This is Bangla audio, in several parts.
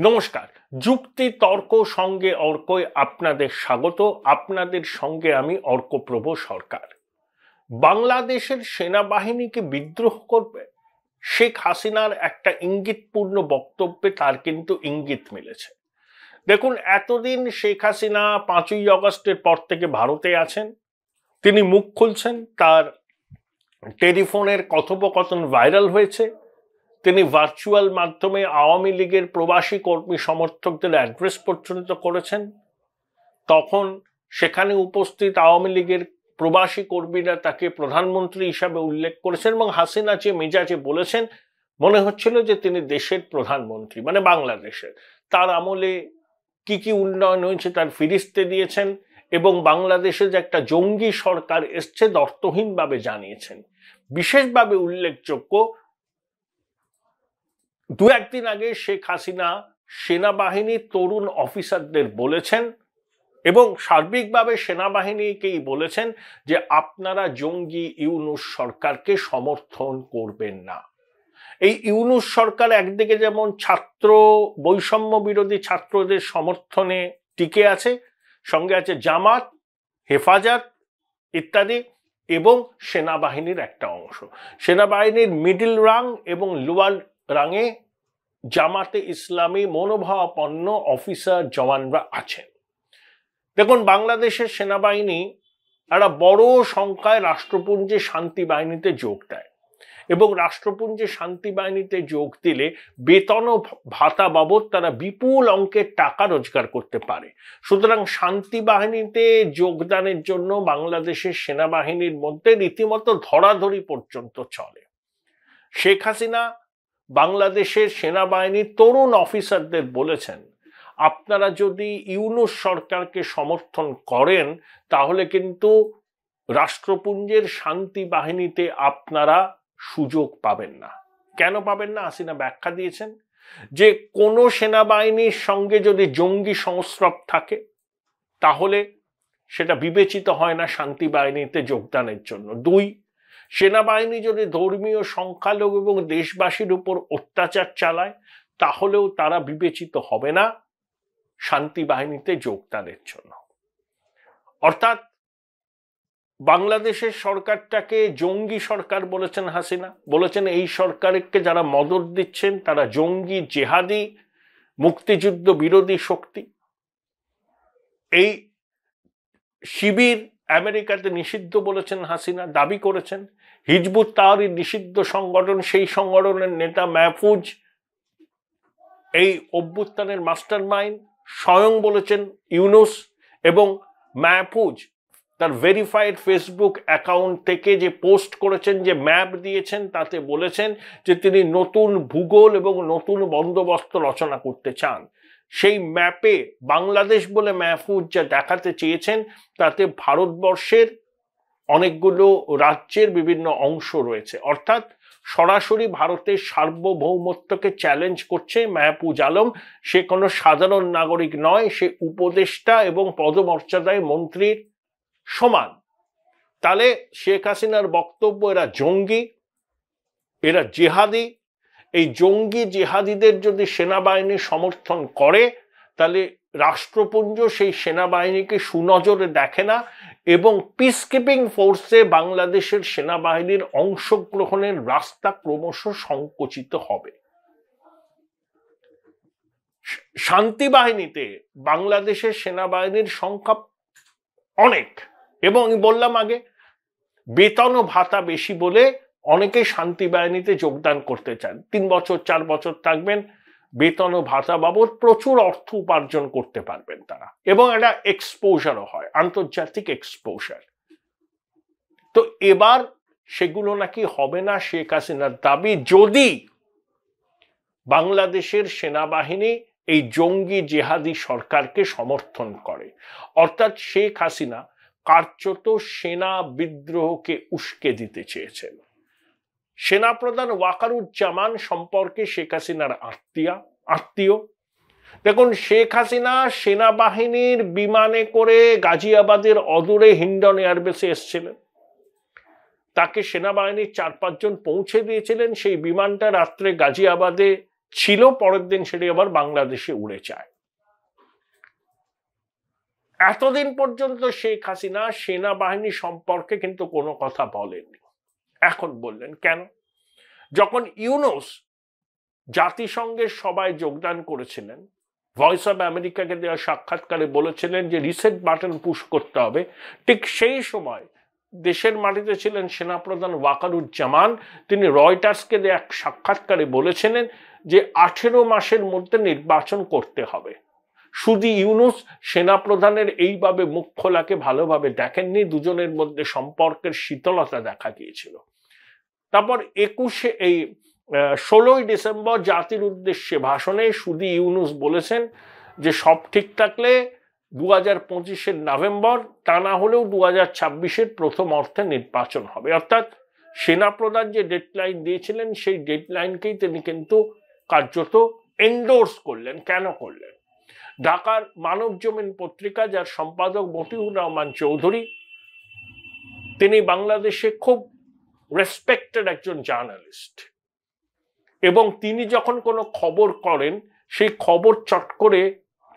নমস্কার, যুক্তি তর্ক সঙ্গে অর্কয় আপনাদের স্বাগত। আপনাদের সঙ্গে আমি অর্কপ্রভ সরকার। বাংলাদেশের সেনাবাহিনীকে বিদ্রোহ করবে শেখ হাসিনার একটা ইঙ্গিতপূর্ণ বক্তব্যে তার কিন্তু ইঙ্গিত মিলেছে। দেখুন, এতদিন শেখ হাসিনা 5ই আগস্টের পর থেকে ভারতে আছেন, তিনি মুখ খুলছেন, তার টেলিফোনের কথোপকথন ভাইরাল হয়েছে, তিনি ভার্চুয়াল মাধ্যমে আওয়ামী লীগের প্রবাসী কর্মী সমর্থকদের অ্যাড্রেস পর্যন্ত করেছেন। তখন সেখানে উপস্থিত আওয়ামী লীগের প্রবাসী কর্মীরা তাকে প্রধানমন্ত্রী হিসাবে উল্লেখ করেছেন এবং হাসিনা যে মেজাজে বলেছেন, মনে হচ্ছিল যে তিনি দেশের প্রধানমন্ত্রী, মানে বাংলাদেশের। তার আমলে কি কি উন্নয়ন হয়েছে তার ফিরিস্তে দিয়েছেন এবং বাংলাদেশে যে একটা জঙ্গি সরকার এসছে অর্থহীনভাবে জানিয়েছেন। বিশেষভাবে উল্লেখযোগ্য, দু একদিন আগে শেখ হাসিনা সেনাবাহিনীর তরুণ অফিসারদের বলেছেন এবং সার্বিকভাবে সেনাবাহিনীকেই বলেছেন যে আপনারা জঙ্গি ইউনূস সরকারকে সমর্থন করবেন না। এই ইউনূস সরকার একদিকে যেমন ছাত্র বৈষম্য বিরোধী ছাত্রদের সমর্থনে টিকে আছে, সঙ্গে আছে জামাত, হেফাজত ইত্যাদি, এবং সেনাবাহিনীর একটা অংশ। সেনাবাহিনীর মিডল রাং এবং লোয়ার রাঙে জামাতে ইসলামী মনোভাবাপন্ন অফিসার জওয়ানরা আছেন। দেখুন, বাংলাদেশের সেনাবাহিনী একটা বড় সংখ্যায় রাষ্ট্রপুঞ্জে শান্তি বাহিনীতে যোগ দেয় এবং রাষ্ট্রপুঞ্জে শান্তি বাহিনীতে যোগ দিলে বেতন ও ভাতা বাবদ তারা বিপুল অঙ্কের টাকা রোজগার করতে পারে। সুতরাং শান্তি বাহিনীতে যোগদানের জন্য বাংলাদেশের সেনাবাহিনীর মধ্যে রীতিমতো ধরাধরি পর্যন্ত চলে। শেখ হাসিনা বাংলাদেশের সেনাবাহিনীর তরুণ অফিসারদের বলেছেন, আপনারা যদি ইউনূস সরকারকে সমর্থন করেন তাহলে কিন্তু রাষ্ট্রপুঞ্জের শান্তি বাহিনীতে আপনারা সুযোগ পাবেন না। কেন পাবেন না? হাসিনা ব্যাখ্যা দিয়েছেন যে কোনো সেনাবাহিনীর সঙ্গে যদি জঙ্গি সংস্রব থাকে তাহলে সেটা বিবেচিত হয় না শান্তি বাহিনীতে যোগদানের জন্য। 2, সেনাবাহিনী যদি ধর্মীয় সংখ্যালঘু এবং দেশবাসীর উপর অত্যাচার চালায় তাহলেও তারা বিবেচিত হবে না শান্তি বাহিনীতে যোগদানের জন্য। অর্থাৎ বাংলাদেশের সরকারটাকে জঙ্গি সরকার বলেছেন হাসিনা, বলেছেন এই সরকারকে যারা মদত দিচ্ছেন তারা জঙ্গি, জেহাদি, মুক্তিযুদ্ধ বিরোধী শক্তি। এই শিবির আমেরিকাতে নিষিদ্ধ বলেছেন হাসিনা, দাবি করেছেন। হিজবুত তাহরির নিষিদ্ধ সংগঠন, সেই সংগঠনের নেতা মাহফুজ এই অভ্যুত্থানের মাস্টার মাইন্ড স্বয়ং বলেছেন ইউনূস, এবং মাহফুজ তার ভেরিফাইড ফেসবুক অ্যাকাউন্ট থেকে যে পোস্ট করেছেন, যে ম্যাপ দিয়েছেন, তাতে বলেছেন যে তিনি নতুন ভূগোল এবং নতুন বন্দোবস্ত রচনা করতে চান। সেই ম্যাপে বাংলাদেশ বলে মাহফুজ যা দেখাতে চেয়েছেন তাতে ভারতবর্ষের অনেকগুলো রাজ্যের বিভিন্ন অংশ রয়েছে। অর্থাৎ সরাসরি ভারতের সার্বভৌমত্বকে চ্যালেঞ্জ করছে মাহফুজ আলম। সে কোনো সাধারণ নাগরিক নয়, সে উপদেষ্টা এবং পদমর্যাদায় মন্ত্রীর সমান। তাহলে শেখ হাসিনার বক্তব্য এরা জঙ্গি, এরা জেহাদি। এই জঙ্গি জেহাদিদের যদি সেনাবাহিনী সমর্থন করে তাহলে রাষ্ট্রপুঞ্জ সেই সেনাবাহিনীকে সুনজরে দেখে না এবং পিস কিপিং ফোর্সে বাংলাদেশের সেনাবাহিনীর অংশগ্রহণের রাস্তা ক্রমশ সংকুচিত হবে। শান্তি বাহিনীতে বাংলাদেশের সেনাবাহিনীর সংখ্যা অনেক, এবং বললাম আগে বেতন ও ভাতা বেশি বলে অনেকে শান্তি বাহিনীতে যোগদান করতে চান। 3 বছর 4 বছর থাকবেন, বেতন ও ভাতা বাবদ প্রচুর অর্থ উপার্জন করতে পারবেন তারা, এবং একটা এক্সপোজারও হয়, আন্তর্জাতিক এক্সপোজার। তো এবার সেগুলো নাকি হবে না শেখ হাসিনার দাবি, যদি বাংলাদেশের সেনাবাহিনী এই জঙ্গি জেহাদি সরকারকে সমর্থন করে। অর্থাৎ শেখ হাসিনা কার্যত সেনা বিদ্রোহকে উস্কে দিতে চেয়েছেন। সেনাপ্রধান ওয়াকারুজ্জামান সম্পর্কে শেখ হাসিনার আত্মীয়। দেখুন, শেখ হাসিনা সেনাবাহিনীর বিমানে করে গাজিয়াবাদের অদূরে হিন্ডন এয়ারবেসে এসেছিলেন। তাকে সেনাবাহিনীর 4-5 জন পৌঁছে দিয়েছিলেন। সেই বিমানটা রাত্রে গাজিয়াবাদে ছিল, পরের দিন সেটি আবার বাংলাদেশে উড়ে যায়। এতদিন পর্যন্ত শেখ হাসিনা সেনাবাহিনী সম্পর্কে কিন্তু কোনো কথা বলেননি। এখন বললেন কেন? যখন ইউনূস জাতিসংঘের সভায় যোগদান করেছিলেন, ভয়েস অব আমেরিকাকে দেওয়া সাক্ষাৎকারে বলেছিলেন যে রিসেট বাটন পুশ করতে হবে, ঠিক সেই সময় দেশের মাটিতে ছিলেন সেনাপ্রধান ওয়াকারুজ্জামান। তিনি রয়টার্সকে দেওয়া এক সাক্ষাৎকারে বলেছিলেন যে 18 মাসের মধ্যে নির্বাচন করতে হবে। শুধু ইউনূস সেনাপ্রধানের এইভাবে মুখ খোলাকে ভালোভাবে দেখেননি, দুজনের মধ্যে সম্পর্কের শীতলতা দেখা গিয়েছিল। তারপর 16ই ডিসেম্বর জাতির উদ্দেশ্যে ভাষণে শুধু ইউনূস বলেছেন যে সব ঠিক থাকলে 2025-এর নভেম্বর, তা না হলেও 2026-এর প্রথম অর্থে নির্বাচন হবে। অর্থাৎ সেনাপ্রধান যে ডেডলাইন দিয়েছিলেন সেই ডেডলাইনকেই তিনি কিন্তু কার্যত এন্ডোর্স করলেন। কেন করলেন? ঢাকার মানব জমিন পত্রিকা, যার সম্পাদক মতিউর রহমান চৌধুরী, তিনি বাংলাদেশে খুব রেসপেক্টেড একজন জার্নালিস্ট, এবং তিনি যখন কোনো খবর করেন সেই খবর চট করে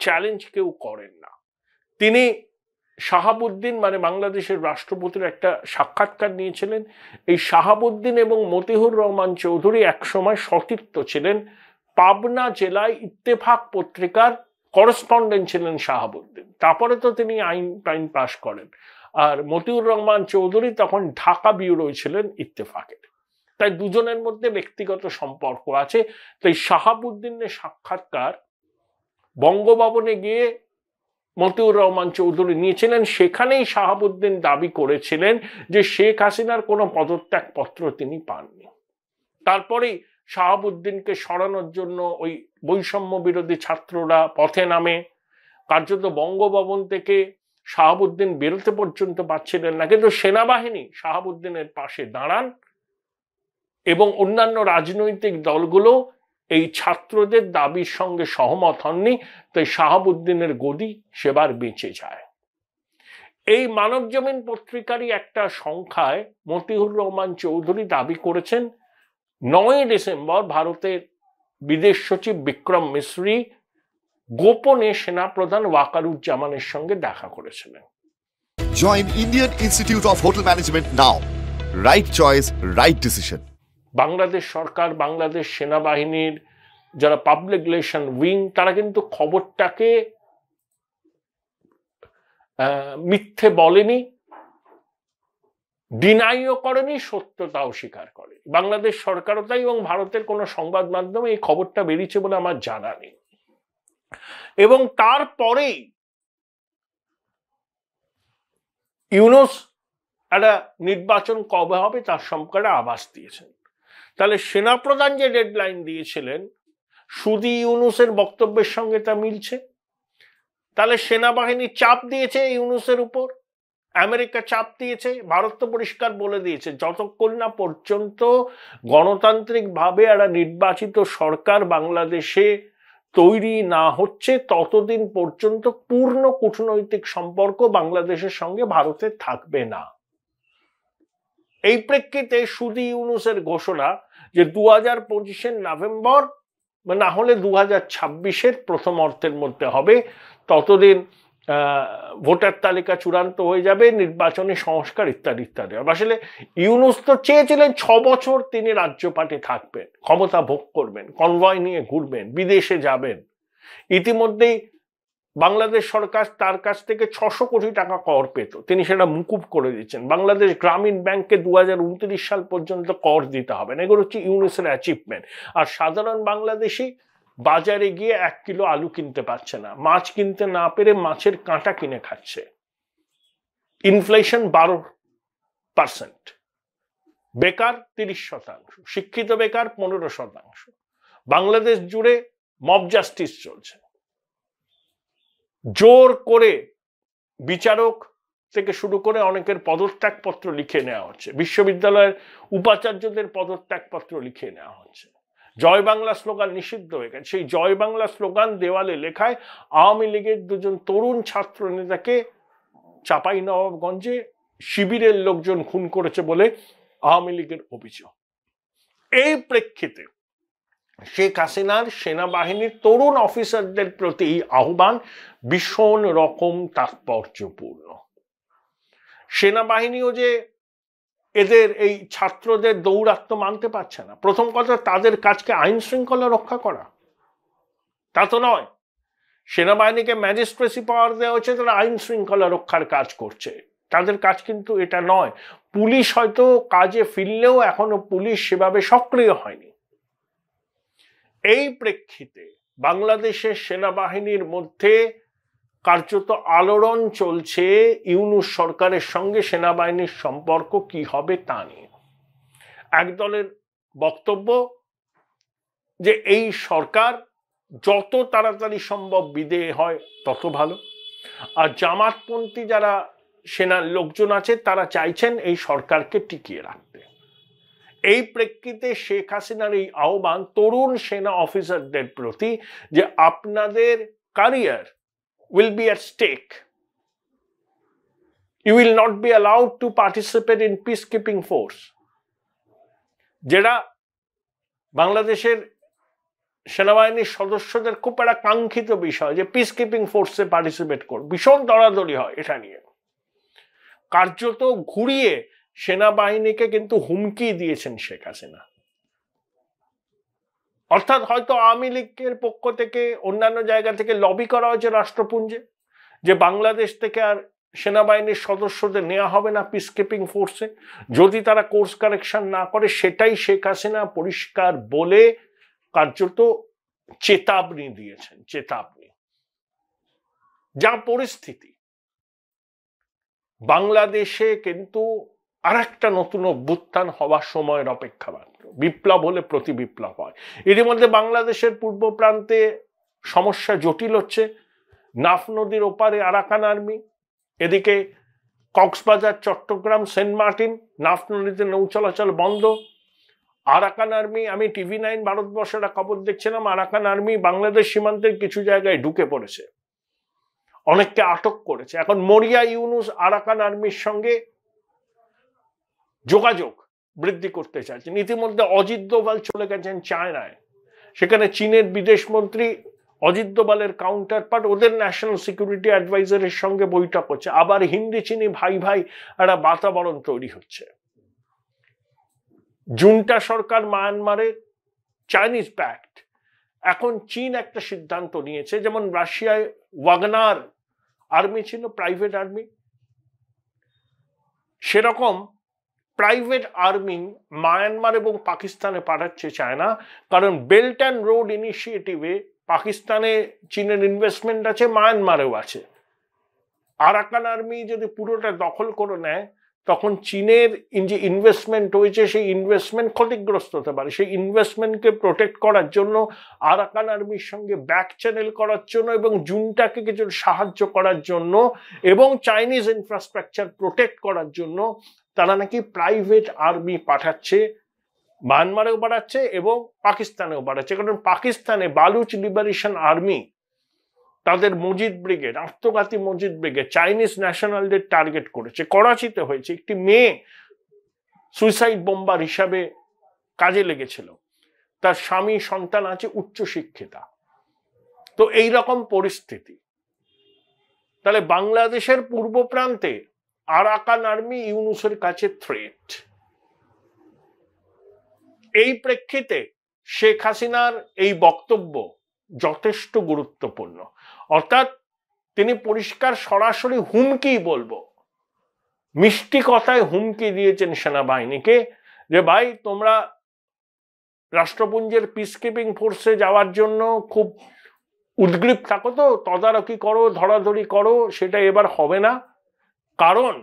চ্যালেঞ্জ কেউ করেন না। তিনি শাহাবুদ্দিন মানে বাংলাদেশের রাষ্ট্রপতির একটা সাক্ষাৎকার নিয়েছিলেন। এই শাহাবুদ্দিন এবং মতিউর রহমান চৌধুরী একসময় সতীর্থ ছিলেন। পাবনা জেলায় ইত্তেফাক পত্রিকার করেসপন্ডেন্ট ছিলেন শাহাবুদ্দিন। তারপরে তো তিনি আইন পাশ করেন, আর মতিউর রহমান চৌধুরী তখন ঢাকা ব্যুরোয় ছিলেন ইত্তেফাকের। তাই দুজনের মধ্যে ব্যক্তিগত সম্পর্ক আছে। তাই শাহাবুদ্দিনের সাক্ষাৎকার বঙ্গভবনে গিয়ে মতিউর রহমান চৌধুরী নিয়েছিলেন। সেখানেই শাহাবুদ্দিন দাবি করেছিলেন যে শেখ হাসিনার কোনো পদত্যাগপত্র তিনি পাননি। তারপরেই শাহাবুদ্দিনকে সরানোর জন্য ওই বৈষম্য বিরোধী ছাত্ররা পথে নামে। কার্যত বঙ্গভবন থেকে শাহাবুদ্দিন বেরোতে পর্যন্ত পারছিলেন না, কিন্তু সেনাবাহিনী শাহাবুদ্দিনের পাশে দাঁড়ান এবং অন্যান্য রাজনৈতিক দলগুলো এই ছাত্রদের দাবির সঙ্গে সহমত হননি। তাই শাহাবুদ্দিনের গদি সেবার বেঁচে যায়। এই মানব জমিন পত্রিকারই একটা সংখ্যায় মতিউর রহমান চৌধুরী দাবি করেছেন 9ই ডিসেম্বর ভারতের বিদেশ সচিব বিক্রম মিশ্রি গোপনে সেনাপ্রধান ওয়াকারুজ্জামানের সঙ্গে দেখা করেছিলেন। Join Indian Institute of Hotel Management now. Right choice, right decision. Bangladesh সরকার, বাংলাদেশ সেনাবাহিনীর যারা পাবলিক রিলেশন উইং, তারা কিন্তু খবরটাকে মিথ্যে বলেনি, ডিনাইও করেনি, সত্যতাও স্বীকার করে। বাংলাদেশ সরকারও তাই, এবং ভারতের কোনো সংবাদ মাধ্যমে এই খবরটা বেরিয়েছে বলে আমার জানা নেই। এবং তারপরেই ইউনূস একটা নির্বাচন কবে হবে তার সম্পর্কে আভাস দিয়েছেন। তাহলে সেনাপ্রধান যে ডেডলাইন দিয়েছিলেন শুধু ইউনূসের বক্তব্যের সঙ্গে তা মিলছে। তাহলে সেনাবাহিনী চাপ দিয়েছে ইউনূসের উপর, আমেরিকা চাপ দিয়েছে। ভারত তো পরিষ্কার বলে দিয়েছে যতক্ষণ না পর্যন্ত গণতান্ত্রিকভাবে একটা নির্বাচিত সরকার বাংলাদেশে তৈরি না হচ্ছে ততদিন পর্যন্ত পূর্ণ কূটনৈতিক সম্পর্ক বাংলাদেশের সঙ্গে ভারতের থাকবে না। এই প্রেক্ষিতে শুধু ইউনূসের ঘোষণা যে 2025-এর নভেম্বর না হলে 2026-এর প্রথম অর্থের মধ্যে হবে, ততদিন ভোটার তালিকা চূড়ান্ত হয়ে যাবে, নির্বাচনী সংস্কার ইত্যাদি ইত্যাদি। আসলে ইউনূস তো চেয়েছিলেন 6 বছর তিনি রাজ্যপাটে থাকবেন, ক্ষমতা ভোগ করবেন, কনভয় নিয়ে ঘুরবেন, বিদেশে যাবেন। ইতিমধ্যেই বাংলাদেশ সরকার তার কাছ থেকে 600 কোটি টাকা কর পেত, তিনি সেটা মুকুব করে দিচ্ছেন। বাংলাদেশ গ্রামীণ ব্যাংকে 2029 সাল পর্যন্ত কর দিতে হবে না। এগুলো হচ্ছে ইউনূসের অ্যাচিভমেন্ট। আর সাধারণ বাংলাদেশি বাজারে গিয়ে 1 কিলো আলু কিনতে পারছে না, মাছ কিনতে না পেরে মাছের কাঁটা কিনে খাচ্ছে। ইনফ্লেশন 12%, বেকার 30%, শিক্ষিত বেকার 15%। বাংলাদেশ জুড়ে মব জাস্টিস চলছে। জোর করে বিচারক থেকে শুরু করে অনেকের পদত্যাগপত্র লিখে নেওয়া হচ্ছে, বিশ্ববিদ্যালয়ের উপাচার্যদের পদত্যাগপত্র লিখে নেওয়া হচ্ছে। জয় বাংলা স্লোগান নিষিদ্ধ হয়ে গেছে। সেই জয় বাংলা স্লোগান দেওয়ালে লেখায় আওয়ামী লীগের 2জন তরুণ ছাত্র নেতাকে চাঁপাইনবাবগঞ্জে শিবিরের লোকজন খুন করেছে বলে আওয়ামী লীগের অভিযোগ। এই প্রেক্ষিতে শেখ হাসিনার সেনাবাহিনীর তরুণ অফিসারদের প্রতি আহ্বান ভীষণ রকম তাৎপর্যপূর্ণ। সেনাবাহিনীও যে এদের এই ছাত্রদের দৌরাত্ম্য মানতে পারছে না। প্রথম কথা, তাদের কাজকে আইন শৃঙ্খলা রক্ষা করা, তা তো নয়। সেনাবাহিনীকে ম্যাজিস্ট্রেসি পাওয়ার দেওয়া হচ্ছে, তারা আইন শৃঙ্খলা রক্ষার কাজ করছে। তাদের কাজ কিন্তু এটা নয়। পুলিশ হয়তো কাজে ফিরলেও এখনো পুলিশ সেভাবে সক্রিয় হয়নি। এই প্রেক্ষিতে বাংলাদেশের সেনাবাহিনীর মধ্যে কার্যত আলোড়ন চলছে ইউনূস সরকারের সঙ্গে সেনাবাহিনীর সম্পর্ক কি হবে তা নিয়ে। একদলের বক্তব্য যে এই সরকার যত তাড়াতাড়ি সম্ভব বিদেয় হয় তত ভালো, আর জামাতপন্থী যারা সেনার লোকজন আছে তারা চাইছেন এই সরকারকে টিকিয়ে রাখতে। এই প্রেক্ষিতে শেখ হাসিনার এই আহ্বান তরুণ সেনা অফিসারদের প্রতি যে আপনাদের career will be at stake. You will not be allowed to participate in peacekeeping force. যেটা বাংলাদেশের সেনাবাহিনীর সদস্যদের খুব একটা কাঙ্ক্ষিত বিষয় যে পিসকিপিং ফোর্সে পার্টিসিপেট করবে, ভীষণ দরাদরি হয় এটা নিয়ে। কার্যত ঘুরিয়ে সেনাবাহিনীকে কিন্তু হুমকি দিয়েছেন শেখ হাসিনা। অর্থাৎ হয়তো আওয়ামী লীগের পক্ষ থেকে অন্যান্য জায়গা থেকে লবি করা হয়েছে রাষ্ট্রপুঞ্জে যে বাংলাদেশ থেকে আর সেনাবাহিনীর সদস্যদের নেওয়া হবে না পিসকিপিং ফোর্সে যদি তারা কোর্স কারেকশন না করে। সেটাই শেখ হাসিনা পরিষ্কার বলে কার্যত চেতাবনী দিয়েছেন। চেতাবনী, যা পরিস্থিতি বাংলাদেশে কিন্তু আর একটা নতুন অভ্যুত্থান হওয়ার সময়ের অপেক্ষা মাত্র। বিপ্লব হলে প্রতি বিপ্লব হয়। এর মধ্যে বাংলাদেশের পূর্ব প্রান্তে সমস্যা জটিল হচ্ছে। নাফ নদীর ওপারে আরাকান আর্মি, এদিকে কক্সবাজার, চট্টগ্রাম, সেন্ট মার্টিন, নাফ নদীতে নৌ চলাচল বন্ধ। আরাকান আর্মি, আমি TV9 ভারতবর্ষের খবর দেখছিলাম, আরাকান আর্মি বাংলাদেশ সীমান্তের কিছু জায়গায় ঢুকে পড়েছে, অনেককে আটক করেছে। এখন মরিয়া ইউনূস আরাকান আর্মির সঙ্গে যোগাযোগ বৃদ্ধি করতে চাইছেন। ইতিমধ্যে অজিত দোভাল চলে গেছেন চায়নায়, সেখানে চীনের বিদেশমন্ত্রী অজিত দোভালের কাউন্টার পার্ট ওদের ন্যাশনাল সিকিউরিটি অ্যাডভাইজারের সঙ্গে বৈঠক হচ্ছে। আবার হিন্দি চীনি ভাই ভাই একটা বাতাবরণ তৈরি হচ্ছে। জুন্টা সরকার মায়ানমারে চাইনিজ ব্যাকড। এখন চীন একটা সিদ্ধান্ত নিয়েছে, যেমন রাশিয়ায় ওয়াগনার আর্মি ছিল, প্রাইভেট আর্মি, সেরকম প্রাইভেট আর্মি মায়ানমার এবং পাকিস্তানে পাঠাচ্ছে চায়না। কারণ বেল্ট অ্যান্ড রোড ইনিশিয়েটিভে পাকিস্তানে চীনের ইনভেস্টমেন্ট আছে, মায়ানমারেও আছে। আরাকান আর্মি যদি পুরোটা দখল করে নেয় তখন চীনের যে ইনভেস্টমেন্ট হয়েছে সেই ইনভেস্টমেন্ট ক্ষতিগ্রস্ত হতে পারে। সেই ইনভেস্টমেন্টকে প্রোটেক্ট করার জন্য, আরাকান আর্মির সঙ্গে ব্যাক চ্যানেল করার জন্য এবং জুনটাকে কিছু সাহায্য করার জন্য এবং চাইনিজ ইনফ্রাস্ট্রাকচার প্রোটেক্ট করার জন্য তারা নাকি প্রাইভেট আর্মি পাঠাচ্ছে, মায়ানমারেও পাঠাচ্ছে এবং পাকিস্তানেও পাঠাচ্ছে। কারণ পাকিস্তানে বালুচ লিবারেশন আর্মি তাদের মজিদ ব্রিগেড, আত্মঘাতী মজিদ ব্রিগেড চাইনিজ ন্যাশনালদের টার্গেট করেছে। করাচিতে হয়েছে, একটি মেয়ে সুইসাইড বোম্বার হিসাবে কাজে লেগেছিল, তার স্বামী সন্তান আছে উচ্চশিক্ষিতা। তো এই রকম পরিস্থিতি। তাহলে বাংলাদেশের পূর্ব প্রান্তে আরাকান আর্মি ইউনূসের কাছে থ্রেট। এই প্রেক্ষিতে শেখ হাসিনার এই বক্তব্য যথেষ্ট গুরুত্বপূর্ণ। অর্থাৎ তিনি পরিষ্কার সরাসরি হুমকি, বলবো মিষ্টি কথায় হুমকি দিয়েছেন সেনাবাহিনীকে যে ভাই তোমরা রাষ্ট্রপুঞ্জের পিসকিপিং ফোর্সে যাওয়ার জন্য খুব উদ্গ্রীব থাকো, তো তদারকি করো, ধরাধরি করো, সেটা এবার হবে না। কারণ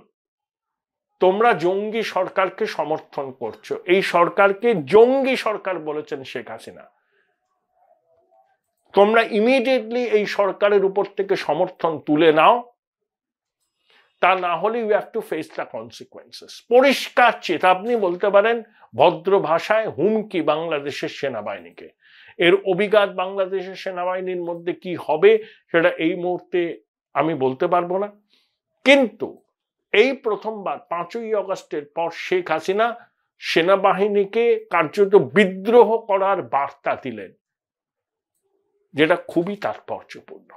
তোমরা জঙ্গি সরকারকে সমর্থন করছো। এই সরকারকে জঙ্গি সরকার বলেছেন শেখ হাসিনা। তোমরা ইমিডিয়েটলি এই সরকারের উপর থেকে সমর্থন তুলে নাও, তা না হলে you have to face the consequences. পরিষ্কার চেতাবনী বলতে পারেন, ভদ্র ভাষায় হুমকি বাংলাদেশের সেনাবাহিনীকে। এর অভিঘাত বাংলাদেশের সেনাবাহিনীর মধ্যে কি হবে সেটা এই মুহূর্তে আমি বলতে পারবো না। কিন্তু এই প্রথমবার 5ই আগস্টের পর শেখ হাসিনা সেনাবাহিনীকে কার্যত বিদ্রোহ করার বার্তা দিলেন, যেটা খুবই তাৎপর্যপূর্ণ।